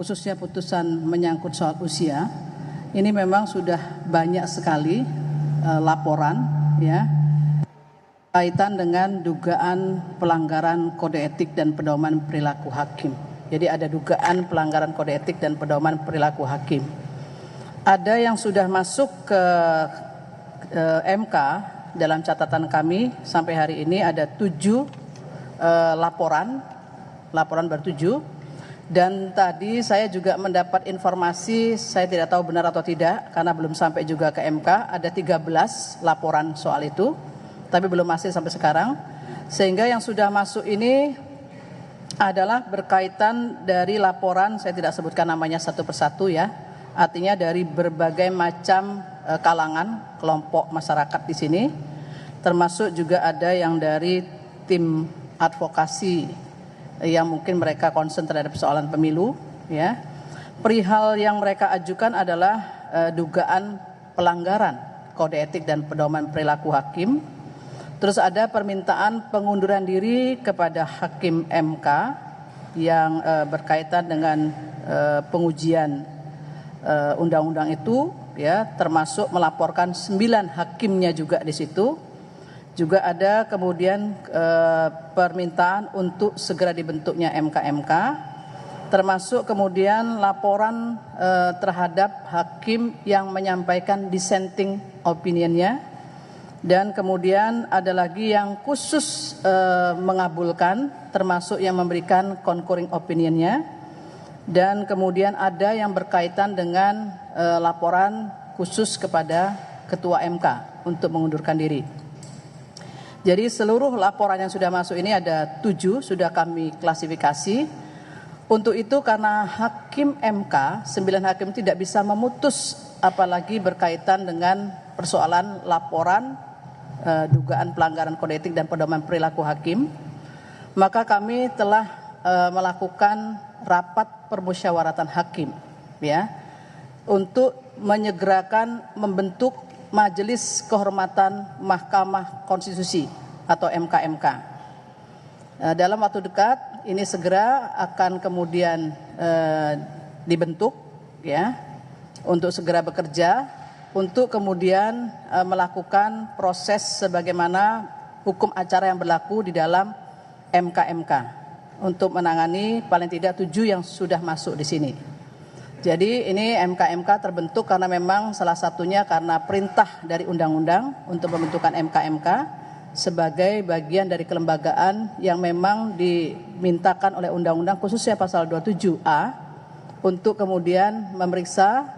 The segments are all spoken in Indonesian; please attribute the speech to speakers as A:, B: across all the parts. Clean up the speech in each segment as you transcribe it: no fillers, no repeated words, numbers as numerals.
A: khususnya putusan menyangkut soal usia, ini memang sudah banyak sekali laporan ya kaitan dengan dugaan pelanggaran kode etik dan pedoman perilaku hakim. Jadi ada dugaan pelanggaran kode etik dan pedoman perilaku hakim. Ada yang sudah masuk ke MK. Dalam catatan kami sampai hari ini ada 7 laporan baru 7. Dan tadi saya juga mendapat informasi, saya tidak tahu benar atau tidak karena belum sampai juga ke MK, ada 13 laporan soal itu, tapi belum hasil sampai sekarang. Sehingga yang sudah masuk ini adalah berkaitan dari laporan, saya tidak sebutkan namanya satu persatu ya, artinya dari berbagai macam kalangan, kelompok masyarakat di sini, termasuk juga ada yang dari tim advokasi yang mungkin mereka concern terhadap persoalan pemilu ya. Perihal yang mereka ajukan adalah dugaan pelanggaran kode etik dan pedoman perilaku hakim. Terus ada permintaan pengunduran diri kepada hakim MK yang berkaitan dengan pengujian undang-undang itu ya, termasuk melaporkan 9 hakimnya juga di situ. Juga ada kemudian permintaan untuk segera dibentuknya MK-MK, termasuk kemudian laporan terhadap hakim yang menyampaikan dissenting opinion-nya, dan kemudian ada lagi yang khusus mengabulkan, termasuk yang memberikan concurring opinion-nya, dan kemudian ada yang berkaitan dengan laporan khusus kepada Ketua MK untuk mengundurkan diri. Jadi seluruh laporan yang sudah masuk ini ada 7, sudah kami klasifikasi. Untuk itu karena hakim MK, 9 hakim tidak bisa memutus apalagi berkaitan dengan persoalan laporan dugaan pelanggaran kode etik dan pedoman perilaku hakim, maka kami telah melakukan rapat permusyawaratan hakim ya, untuk menyegerakan membentuk Majelis Kehormatan Mahkamah Konstitusi atau MK-MK. Dalam waktu dekat ini segera akan kemudian dibentuk ya, untuk segera bekerja, untuk kemudian melakukan proses sebagaimana hukum acara yang berlaku di dalam MK-MK untuk menangani paling tidak 7 yang sudah masuk di sini. Jadi ini MK-MK terbentuk karena memang salah satunya karena perintah dari undang-undang untuk pembentukan MK-MK sebagai bagian dari kelembagaan yang memang dimintakan oleh undang-undang khususnya pasal 27A untuk kemudian memeriksa,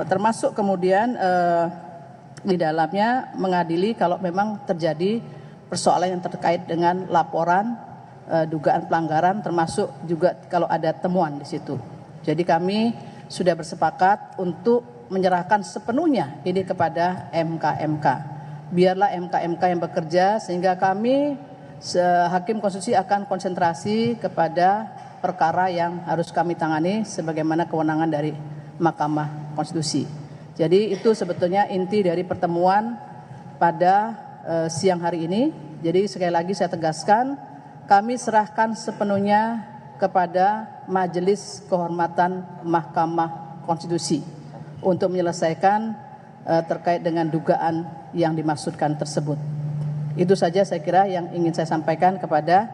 A: termasuk kemudian di dalamnya mengadili kalau memang terjadi persoalan yang terkait dengan laporan dugaan pelanggaran, termasuk juga kalau ada temuan di situ. Jadi kami sudah bersepakat untuk menyerahkan sepenuhnya ini kepada MK-MK. Biarlah MK-MK yang bekerja, sehingga kami Hakim Konstitusi akan konsentrasi kepada perkara yang harus kami tangani sebagaimana kewenangan dari Mahkamah Konstitusi. Jadi itu sebetulnya inti dari pertemuan pada siang hari ini. Jadi sekali lagi saya tegaskan, kami serahkan sepenuhnya kepada Majelis Kehormatan Mahkamah Konstitusi untuk menyelesaikan terkait dengan dugaan yang dimaksudkan tersebut. Itu saja saya kira yang ingin saya sampaikan kepada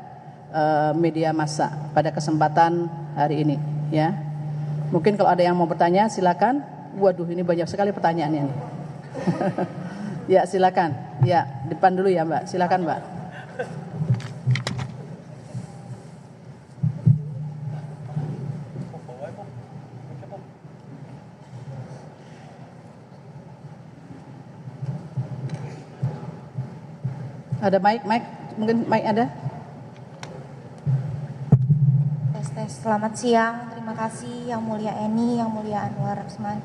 A: media massa pada kesempatan hari ini ya. Mungkin kalau ada yang mau bertanya silakan. Waduh, ini banyak sekali pertanyaannya nih. Ya silakan. Ya, depan dulu ya Mbak. Silakan Mbak. Ada mic, mungkin mic ada?
B: Tes. Selamat siang, terima kasih Yang Mulia Eni, Yang Mulia Anwar Rasman.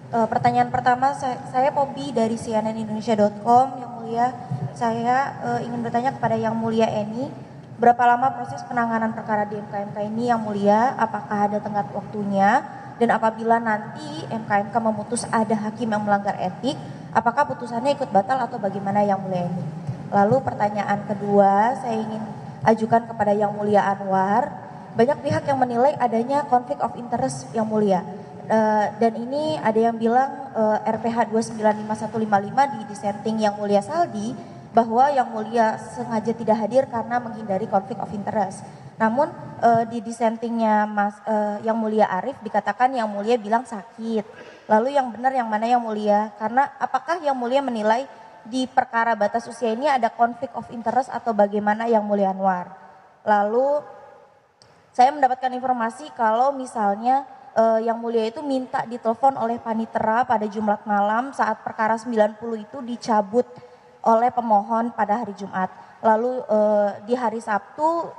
B: Pertanyaan pertama, saya Pobi dari cnnindonesia.com. Yang Mulia, saya ingin bertanya kepada Yang Mulia Eni, berapa lama proses penanganan perkara di MK-MK ini Yang Mulia? Apakah ada tenggat waktunya? Dan apabila nanti MK-MK memutus ada hakim yang melanggar etik, apakah putusannya ikut batal atau bagaimana Yang Mulia Eni? Lalu pertanyaan kedua saya ingin ajukan kepada Yang Mulia Anwar. banyak pihak yang menilai adanya konflik of interest yang mulia. Dan ini ada yang bilang RPH 295155 di dissenting yang mulia Saldi bahwa yang mulia sengaja tidak hadir karena menghindari konflik of interest. Namun di dissentingnya yang mulia Arief dikatakan yang mulia bilang sakit. Lalu yang benar yang mana yang mulia? Karena apakah yang mulia menilai di perkara batas usia ini ada konflik of interest atau bagaimana yang mulia Anwar? Lalu saya mendapatkan informasi kalau misalnya yang mulia itu minta ditelepon oleh panitera pada Jumat malam saat perkara 90 itu dicabut oleh pemohon pada hari Jumat. Lalu di hari Sabtu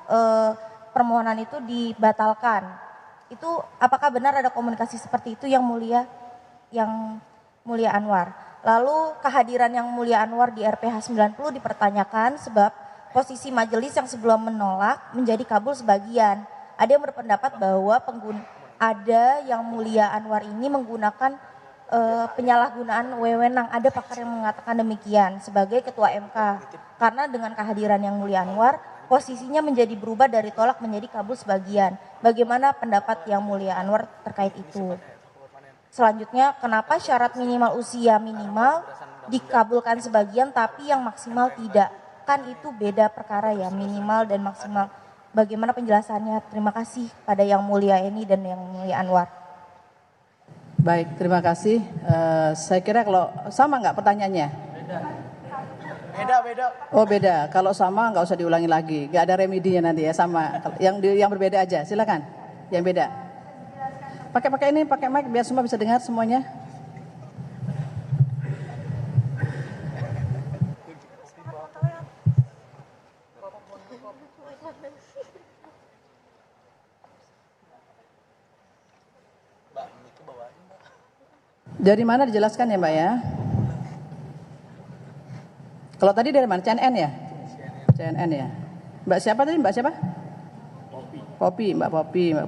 B: permohonan itu dibatalkan. Itu apakah benar ada komunikasi seperti itu yang mulia Anwar? Lalu kehadiran yang mulia Anwar di RPH 90 dipertanyakan sebab posisi majelis yang sebelum menolak menjadi kabul sebagian. Ada yang berpendapat bahwa ada yang mulia Anwar ini menggunakan penyalahgunaan wewenang. Ada pakar yang mengatakan demikian sebagai ketua MK. Karena dengan kehadiran yang mulia Anwar, posisinya menjadi berubah dari tolak menjadi kabul sebagian. Bagaimana pendapat yang mulia Anwar terkait itu? Selanjutnya, kenapa syarat minimal usia minimal dikabulkan sebagian tapi yang maksimal tidak? Kan itu beda perkara ya, minimal dan maksimal. Bagaimana penjelasannya? Terima kasih pada yang mulia Eni dan yang mulia Anwar.
A: Baik, terima kasih. Saya kira kalau sama nggak pertanyaannya?
C: Beda.
A: Oh beda. Kalau sama nggak usah diulangi lagi. Nggak ada remedinya nanti ya, sama. Yang berbeda aja, silakan. Yang beda. Pakai mic biar semua bisa dengar semuanya. Dari mana dijelaskan ya Mbak ya? Kalau tadi dari mana? CNN ya? CNN ya. Mbak siapa tadi? Mbak siapa? Mbak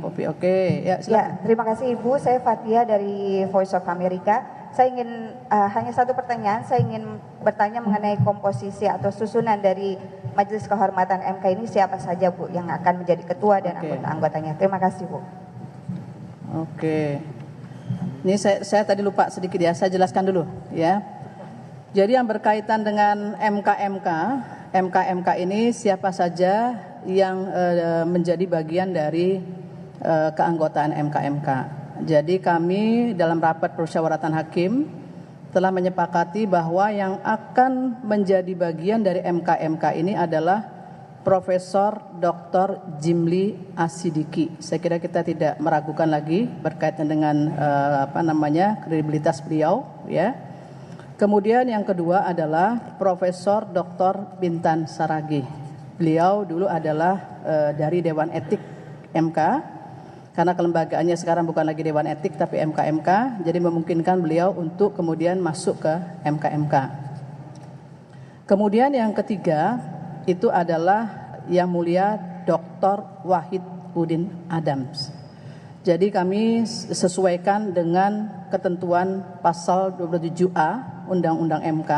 A: Popi. Oke, ya silakan.
D: Ya, terima kasih Ibu. Saya Fatia dari Voice of America. Saya ingin hanya satu pertanyaan. Saya ingin bertanya mengenai komposisi atau susunan dari Majelis Kehormatan MK ini siapa saja Bu yang akan menjadi ketua dan anggota-anggotanya. Terima kasih Bu.
A: Oke. Ini saya tadi lupa sedikit ya, saya jelaskan dulu ya. Jadi yang berkaitan dengan MK ini siapa saja yang menjadi bagian dari keanggotaan MK. Jadi kami dalam rapat permusyawaratan hakim telah menyepakati bahwa yang akan menjadi bagian dari MK ini adalah Profesor Dr. Jimli Asidiki. Saya kira kita tidak meragukan lagi berkaitan dengan kredibilitas beliau ya. Kemudian yang kedua adalah Profesor Dr. Bintan Saragih. Beliau dulu adalah dari Dewan Etik MK. Karena kelembagaannya sekarang bukan lagi Dewan Etik tapi MK, jadi memungkinkan beliau untuk kemudian masuk ke MK. Kemudian yang ketiga itu adalah yang mulia Dr. Wahid Udin Adams. Jadi kami sesuaikan dengan ketentuan pasal 27A Undang-Undang MK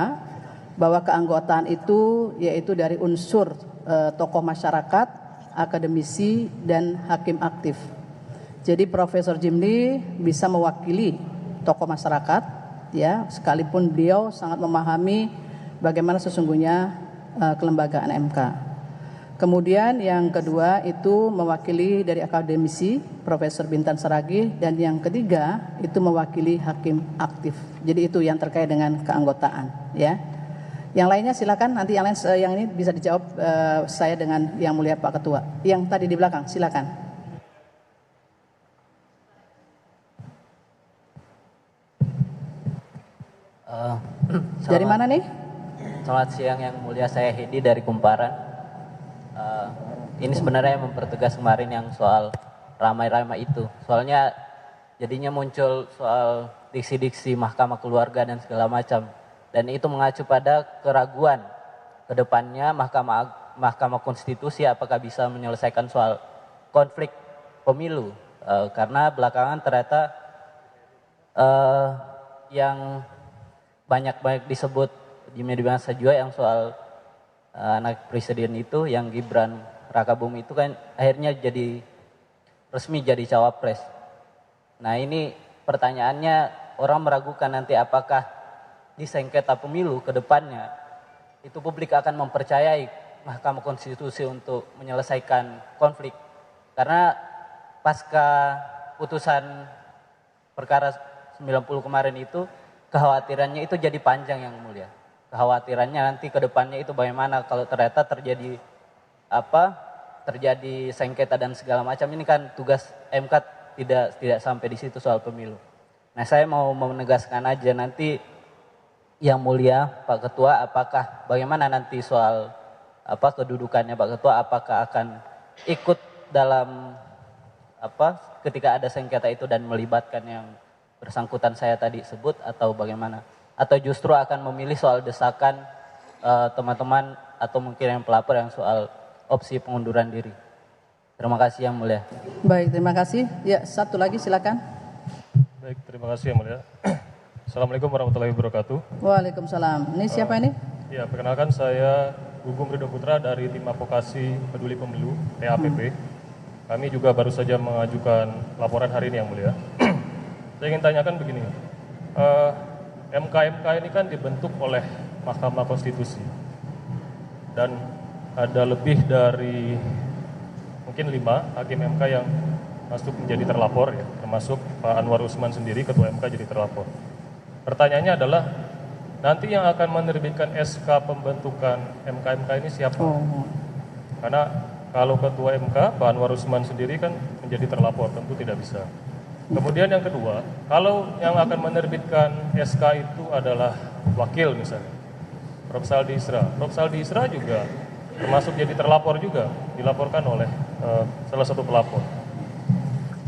A: bahwa keanggotaan itu yaitu dari unsur tokoh masyarakat, akademisi dan hakim aktif. Jadi Profesor Jimli bisa mewakili tokoh masyarakat ya, sekalipun beliau sangat memahami bagaimana sesungguhnya kelembagaan MK. Kemudian yang kedua itu mewakili dari akademisi Profesor Bintan Saragih, dan yang ketiga itu mewakili hakim aktif. Jadi itu yang terkait dengan keanggotaan ya. Yang lainnya silakan, nanti yang lain yang ini bisa dijawab saya dengan yang mulia Pak Ketua. Yang tadi di belakang silakan. Dari mana nih?
E: Selamat siang yang mulia, saya Hedi dari Kumparan. Ini sebenarnya mempertegas kemarin yang soal ramai-ramai itu. Soalnya jadinya muncul soal diksi-diksi mahkamah keluarga dan segala macam. Dan itu mengacu pada keraguan ke depannya mahkamah konstitusi apakah bisa menyelesaikan soal konflik pemilu. Karena belakangan ternyata yang banyak disebut di media massa juga yang soal anak presiden itu yang Gibran Rakabumi itu kan akhirnya jadi resmi jadi cawapres. Nah ini pertanyaannya, orang meragukan nanti apakah di sengketa pemilu ke depannya itu publik akan mempercayai Mahkamah Konstitusi untuk menyelesaikan konflik. Karena pasca putusan perkara 90 kemarin itu, kekhawatirannya itu jadi panjang yang mulia. Kekhawatirannya nanti ke depannya itu bagaimana kalau ternyata terjadi terjadi sengketa dan segala macam. Ini kan tugas MK tidak sampai di situ soal pemilu. Nah saya mau menegaskan aja nanti yang mulia Pak Ketua, apakah bagaimana nanti soal kedudukannya Pak Ketua, apakah akan ikut dalam ketika ada sengketa itu dan melibatkan yang bersangkutan saya tadi sebut, atau bagaimana? Atau justru akan memilih soal desakan teman-teman atau mungkin yang pelapor yang soal opsi pengunduran diri. Terima kasih yang mulia.
A: Baik, terima kasih. Ya, satu lagi silakan.
C: Baik, terima kasih yang mulia. Assalamualaikum warahmatullahi wabarakatuh.
A: Waalaikumsalam. Ini siapa ini?
C: Ya, perkenalkan saya Gugum Ridho Putra dari Tim Advokasi Peduli Pemilu TAPP. Kami juga baru saja mengajukan laporan hari ini yang mulia. Saya ingin tanyakan begini, MK ini kan dibentuk oleh Mahkamah Konstitusi dan ada lebih dari mungkin 5 hakim MK yang masuk menjadi terlapor ya, termasuk Pak Anwar Usman sendiri Ketua MK jadi terlapor. Pertanyaannya adalah nanti yang akan menerbitkan SK pembentukan MK ini siapa? Karena kalau Ketua MK Pak Anwar Usman sendiri kan menjadi terlapor, tentu tidak bisa. Kemudian yang kedua, kalau yang akan menerbitkan SK itu adalah wakil misalnya, Prof. Saldi Isra. Prof. Saldi Isra juga termasuk jadi terlapor juga, dilaporkan oleh salah satu pelapor.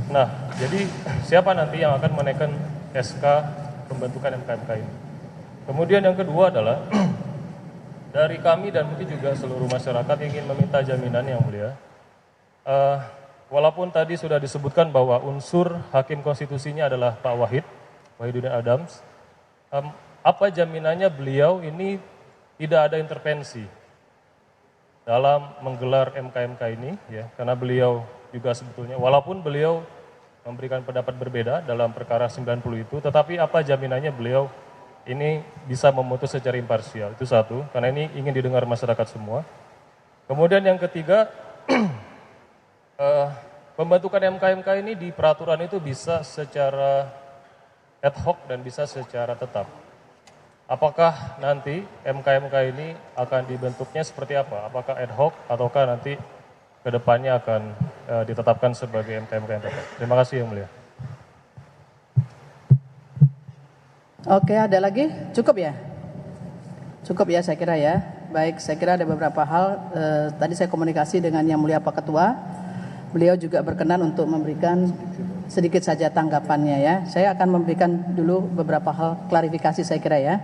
C: Nah, jadi siapa nanti yang akan menaikkan SK pembentukan MK ini? Kemudian yang kedua adalah dari kami dan mungkin juga seluruh masyarakat ingin meminta jaminan yang mulia. Walaupun tadi sudah disebutkan bahwa unsur hakim konstitusinya adalah Pak Wahidudin Adams, apa jaminannya beliau ini tidak ada intervensi dalam menggelar MK ini, ya, karena beliau juga sebetulnya, walaupun beliau memberikan pendapat berbeda dalam perkara 90 itu, tetapi apa jaminannya beliau ini bisa memutus secara imparsial, itu satu, karena ini ingin didengar masyarakat semua. Kemudian yang ketiga, pembentukan MK ini di peraturan itu bisa secara ad hoc dan bisa secara tetap. Apakah nanti MK ini akan dibentuknya seperti apa? Apakah ad hoc ataukah nanti ke depannya akan ditetapkan sebagai MK yang tetap? Terima kasih yang mulia.
A: Oke, ada lagi? Cukup ya? Cukup ya saya kira ya. Baik, saya kira ada beberapa hal. Tadi saya komunikasi dengan Yang Mulia Pak Ketua. Beliau juga berkenan untuk memberikan sedikit saja tanggapannya ya. Saya akan memberikan dulu beberapa hal klarifikasi saya kira ya.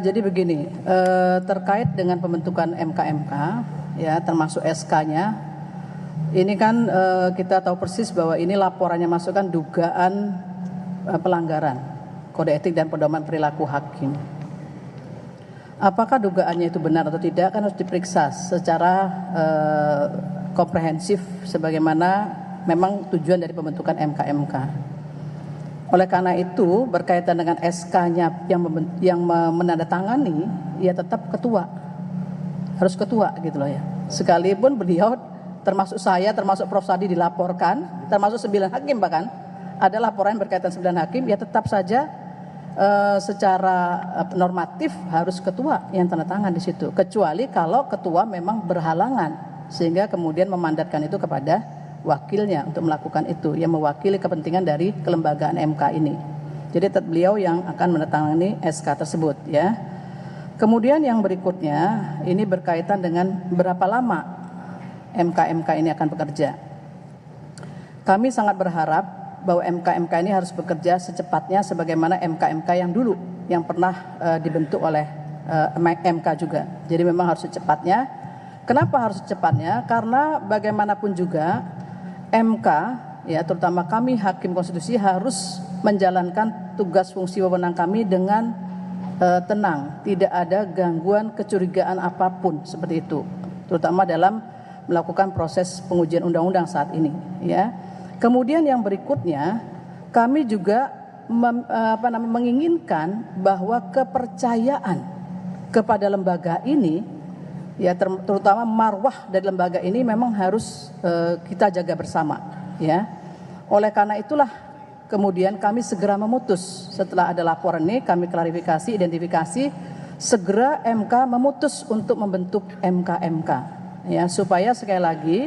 A: Jadi begini, terkait dengan pembentukan MK ya, termasuk SK-nya, ini kan kita tahu persis bahwa ini laporannya masukkan dugaan pelanggaran kode etik dan pedoman perilaku hakim. Apakah dugaannya itu benar atau tidak kan harus diperiksa secara komprehensif sebagaimana memang tujuan dari pembentukan MK. Oleh karena itu berkaitan dengan SK-nya yang menandatangani, ya tetap ketua, harus ketua gitu loh ya. Sekalipun beliau termasuk saya, termasuk Prof. Sadi dilaporkan, termasuk 9 hakim bahkan ada laporan berkaitan 9 hakim, ya tetap saja secara normatif harus ketua yang tanda tangan di situ. Kecuali kalau ketua memang berhalangan sehingga kemudian memandatkan itu kepada wakilnya untuk melakukan itu, yang mewakili kepentingan dari kelembagaan MK ini. Jadi tetap beliau yang akan menandatangani SK tersebut ya. Kemudian yang berikutnya ini berkaitan dengan berapa lama MK ini akan bekerja. Kami sangat berharap bahwa MK ini harus bekerja secepatnya sebagaimana MK yang dulu yang pernah dibentuk oleh MK juga. Jadi memang harus secepatnya. Kenapa harus secepatnya? Karena bagaimanapun juga MK ya, terutama kami hakim konstitusi harus menjalankan tugas fungsi wewenang kami dengan tenang, tidak ada gangguan kecurigaan apapun seperti itu. Terutama dalam melakukan proses pengujian undang-undang saat ini, ya. Kemudian yang berikutnya, kami juga menginginkan bahwa kepercayaan kepada lembaga ini, ya terutama marwah dari lembaga ini memang harus kita jaga bersama, ya. Oleh karena itulah kemudian kami segera memutus setelah ada laporan ini, kami klarifikasi, identifikasi, segera MK memutus untuk membentuk MK-MK, ya, supaya sekali lagi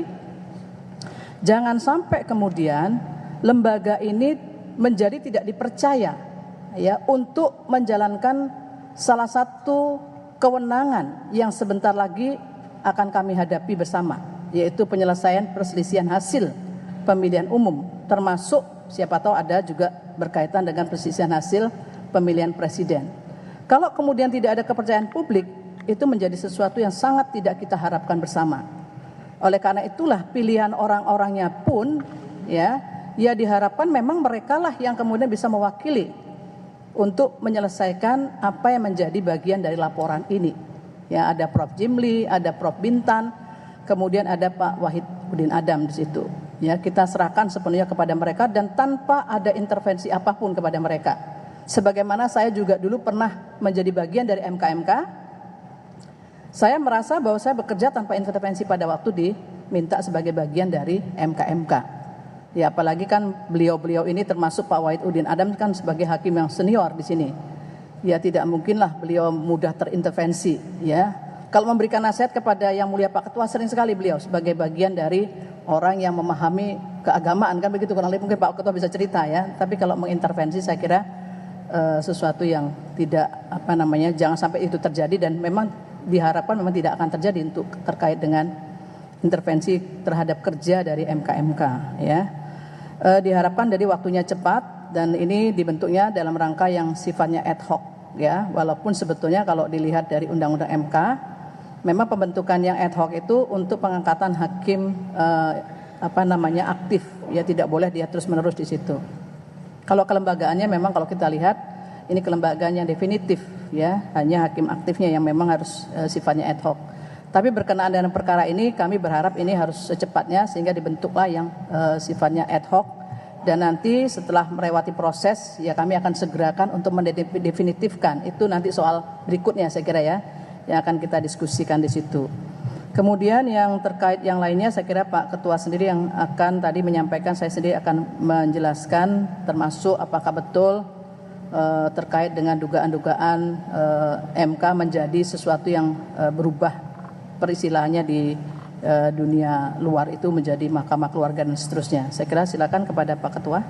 A: jangan sampai kemudian lembaga ini menjadi tidak dipercaya, ya, untuk menjalankan salah satu kewenangan yang sebentar lagi akan kami hadapi bersama, yaitu penyelesaian perselisihan hasil pemilihan umum, termasuk siapa tahu ada juga berkaitan dengan perselisihan hasil pemilihan presiden. Kalau kemudian tidak ada kepercayaan publik, itu menjadi sesuatu yang sangat tidak kita harapkan bersama. Oleh karena itulah pilihan orang-orangnya pun, ya diharapkan memang merekalah yang kemudian bisa mewakili untuk menyelesaikan apa yang menjadi bagian dari laporan ini. Ya, ada Prof. Jimli, ada Prof. Bintan, kemudian ada Pak Wahid Udin Adam di situ. Ya, kita serahkan sepenuhnya kepada mereka dan tanpa ada intervensi apapun kepada mereka. Sebagaimana saya juga dulu pernah menjadi bagian dari MK-MK, saya merasa bahwa saya bekerja tanpa intervensi pada waktu diminta sebagai bagian dari MK-MK. Ya, apalagi kan beliau-beliau ini termasuk Pak Wahid Udin Adam kan sebagai hakim yang senior di sini. Ya, tidak mungkinlah beliau mudah terintervensi, ya. Kalau memberikan nasihat kepada Yang Mulia Pak Ketua, sering sekali beliau sebagai bagian dari orang yang memahami keagamaan, kan begitu, kurang lebih. Mungkin Pak Ketua bisa cerita, ya. Tapi kalau mengintervensi saya kira sesuatu yang tidak jangan sampai itu terjadi, dan memang diharapkan memang tidak akan terjadi untuk terkait dengan intervensi terhadap kerja dari MK-MK, ya. Diharapkan dari waktunya cepat, dan ini dibentuknya dalam rangka yang sifatnya ad hoc, ya. Walaupun sebetulnya kalau dilihat dari Undang-Undang MK, memang pembentukan yang ad hoc itu untuk pengangkatan hakim aktif, ya, tidak boleh dia terus-menerus di situ. Kalau kelembagaannya memang kalau kita lihat ini kelembagaan yang definitif, ya, hanya hakim aktifnya yang memang harus sifatnya ad hoc. Tapi berkenaan dengan perkara ini kami berharap ini harus secepatnya sehingga dibentuklah yang sifatnya ad hoc, dan nanti setelah melewati proses, ya, kami akan segerakan untuk mendefinitifkan. Itu nanti soal berikutnya saya kira, ya, yang akan kita diskusikan di situ. Kemudian yang terkait yang lainnya saya kira Pak Ketua sendiri yang akan tadi menyampaikan, saya sendiri akan menjelaskan termasuk apakah betul terkait dengan dugaan-dugaan MK menjadi sesuatu yang berubah peristilahannya di dunia luar itu menjadi mahkamah keluarga dan seterusnya. Saya kira silakan kepada Pak Ketua.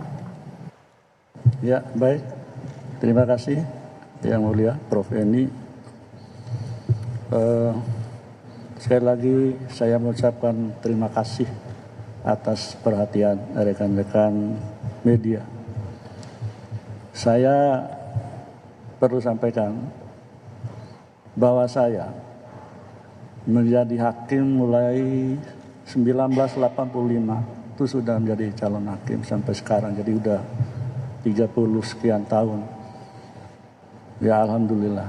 F: Ya, baik. Terima kasih Yang Mulia Prof. Eni. Sekali lagi saya mengucapkan terima kasih atas perhatian rekan-rekan media. Saya perlu sampaikan bahwa saya menjadi hakim mulai 1985, itu sudah menjadi calon hakim sampai sekarang, jadi udah 30 sekian tahun. Ya, alhamdulillah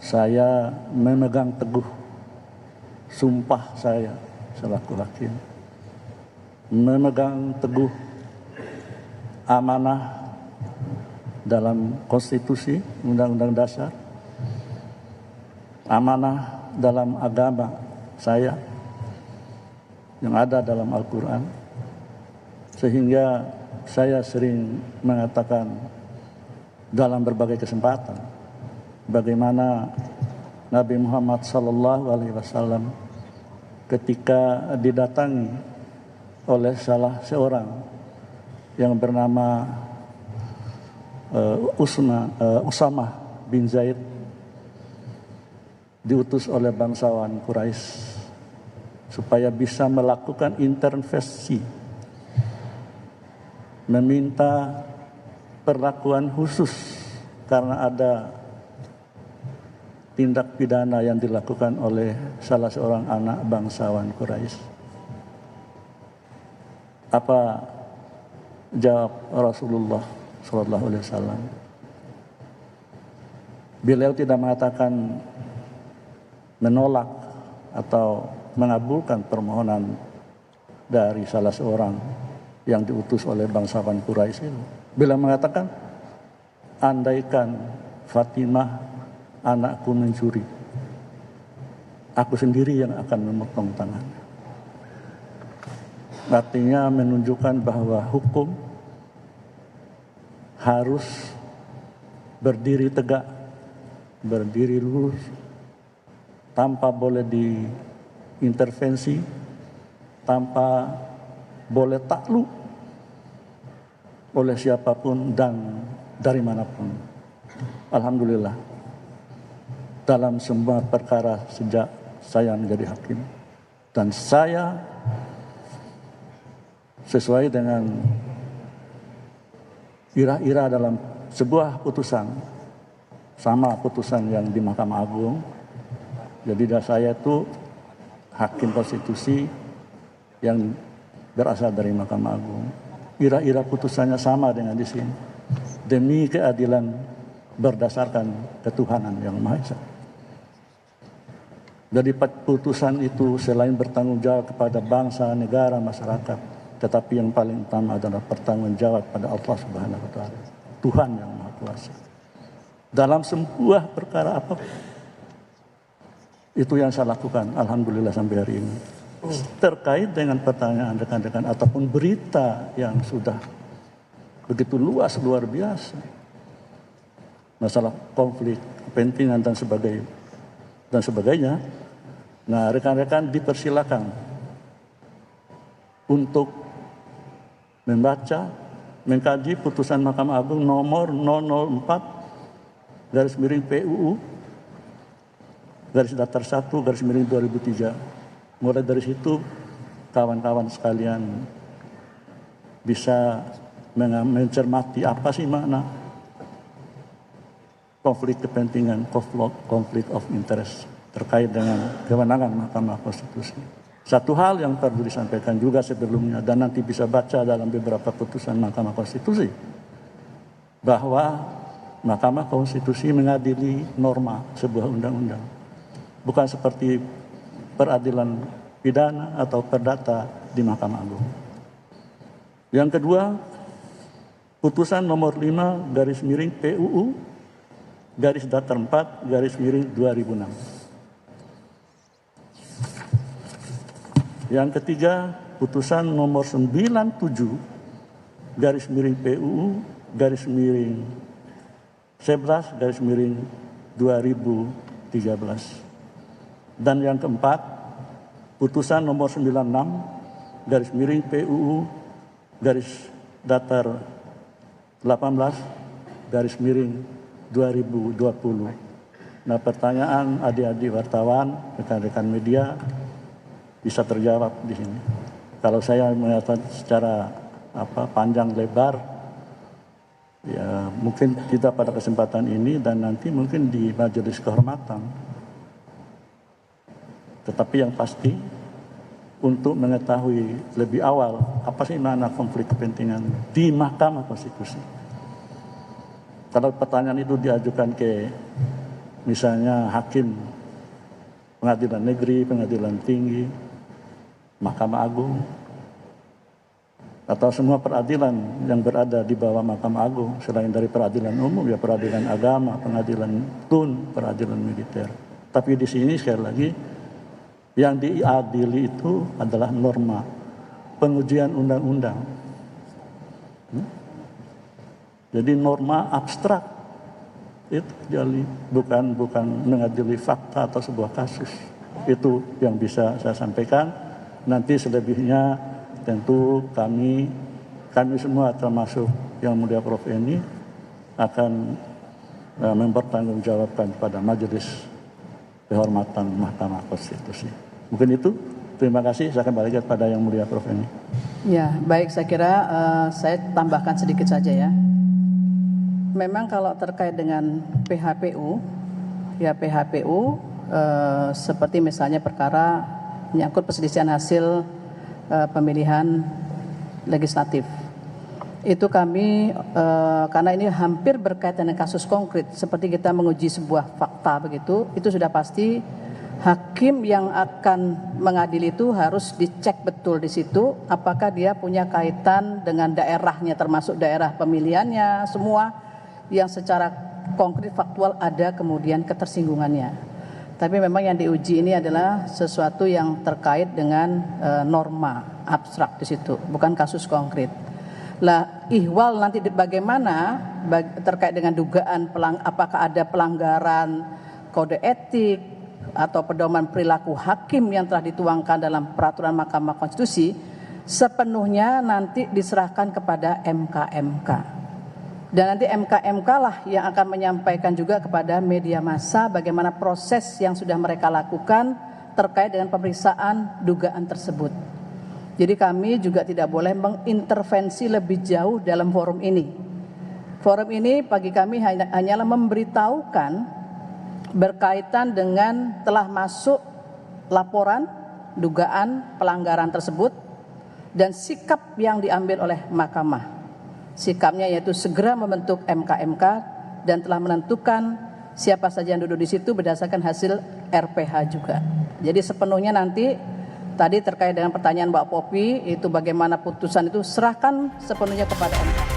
F: saya memegang teguh sumpah saya selaku hakim, memegang teguh amanah dalam konstitusi, undang-undang dasar, amanah dalam agama saya yang ada dalam Al-Quran, sehingga saya sering mengatakan dalam berbagai kesempatan bagaimana Nabi Muhammad SAW ketika didatangi oleh salah seorang yang bernama Usamah bin Zaid, diutus oleh bangsawan Quraisy supaya bisa melakukan intervensi, meminta perlakuan khusus karena ada tindak pidana yang dilakukan oleh salah seorang anak bangsawan Quraisy. Apa jawab Rasulullah SAW? Beliau tidak mengatakan menolak atau mengabulkan permohonan dari salah seorang yang diutus oleh bangsawan Quraisy itu. Bila mengatakan, andaikan Fatimah anakku mencuri, aku sendiri yang akan memotong tangannya. Artinya menunjukkan bahwa hukum harus berdiri tegak, berdiri lurus, tanpa boleh diintervensi, tanpa boleh takluk oleh siapapun dan dari manapun. Alhamdulillah, dalam semua perkara sejak saya menjadi hakim, dan saya sesuai dengan ira-ira dalam sebuah putusan, sama putusan yang di Mahkamah Agung. Jadi saya itu hakim konstitusi yang berasal dari Mahkamah Agung. Ira-ira putusannya sama dengan di sini. Demi keadilan berdasarkan ketuhanan yang Maha Esa. Jadi putusan itu selain bertanggung jawab kepada bangsa, negara, masyarakat, tetapi yang paling utama adalah bertanggung jawab pada Allah Subhanahu wa Ta'ala, Tuhan yang Maha Kuasa. Dalam sebuah perkara apapun, itu yang saya lakukan, alhamdulillah sampai hari ini. Terkait dengan pertanyaan rekan-rekan ataupun berita yang sudah begitu luas, luar biasa, masalah konflik, kepentingan dan sebagainya. Nah, rekan-rekan dipersilakan untuk membaca, mengkaji putusan Mahkamah Agung nomor 004/PUU /1/2003. Mulai dari situ kawan-kawan sekalian bisa mencermati apa sih makna konflik kepentingan, konflik of interest terkait dengan kewenangan Mahkamah Konstitusi. Satu hal yang perlu disampaikan juga sebelumnya dan nanti bisa baca dalam beberapa putusan Mahkamah Konstitusi, bahwa Mahkamah Konstitusi mengadili norma sebuah undang-undang, bukan seperti peradilan pidana atau perdata di Mahkamah Agung. Yang kedua, putusan nomor 5/PUU /4/2006. Yang ketiga, putusan nomor 97/PUU /11/2013. Dan yang keempat, putusan nomor 96/PUU /18/2020. Nah, pertanyaan adik-adik wartawan, rekan-rekan media bisa terjawab di sini. Kalau saya mengatakan secara panjang lebar, ya mungkin tidak pada kesempatan ini dan nanti mungkin di majelis kehormatan. Tetapi yang pasti untuk mengetahui lebih awal apa sih makna konflik kepentingan di Mahkamah Konstitusi. Kalau pertanyaan itu diajukan ke misalnya hakim pengadilan negeri, pengadilan tinggi, Mahkamah Agung, atau semua peradilan yang berada di bawah Mahkamah Agung selain dari peradilan umum, ya peradilan agama, pengadilan tun, peradilan militer. Tapi di sini sekali lagi yang diadili itu adalah norma pengujian undang-undang. Jadi norma abstrak itu jadi bukan mengadili fakta atau sebuah kasus. Itu yang bisa saya sampaikan. Nanti selebihnya tentu kami semua termasuk Yang Mulia Prof. Eni akan mempertanggungjawabkan pada majelis kehormatan Mahkamah Konstitusi. Mungkin itu. Terima kasih. Saya kembali kepada Yang Mulia Prof. Eni.
A: Ya, baik. Saya kira saya tambahkan sedikit saja ya. Memang kalau terkait dengan PHPU, ya PHPU seperti misalnya perkara menyangkut perselisihan hasil pemilihan legislatif. Itu kami karena ini hampir berkaitan dengan kasus konkret seperti kita menguji sebuah fakta begitu, itu sudah pasti hakim yang akan mengadili itu harus dicek betul di situ apakah dia punya kaitan dengan daerahnya, termasuk daerah pemilihannya, semua yang secara konkret faktual ada kemudian ketersinggungannya. Tapi memang yang diuji ini adalah sesuatu yang terkait dengan norma abstrak di situ, bukan kasus konkret. Lah, ihwal nanti bagaimana terkait dengan dugaan apakah ada pelanggaran kode etik atau pedoman perilaku hakim yang telah dituangkan dalam peraturan Mahkamah Konstitusi, sepenuhnya nanti diserahkan kepada MK-MK. Dan nanti MK-MK lah yang akan menyampaikan juga kepada media massa bagaimana proses yang sudah mereka lakukan terkait dengan pemeriksaan dugaan tersebut. Jadi kami juga tidak boleh mengintervensi lebih jauh dalam forum ini. Forum ini bagi kami hanyalah memberitahukan berkaitan dengan telah masuk laporan dugaan pelanggaran tersebut dan sikap yang diambil oleh Mahkamah. Sikapnya yaitu segera membentuk MK-MK dan telah menentukan siapa saja yang duduk di situ berdasarkan hasil RPH juga. Jadi sepenuhnya nanti tadi terkait dengan pertanyaan Mbak Popi itu bagaimana putusan itu serahkan sepenuhnya kepada MK.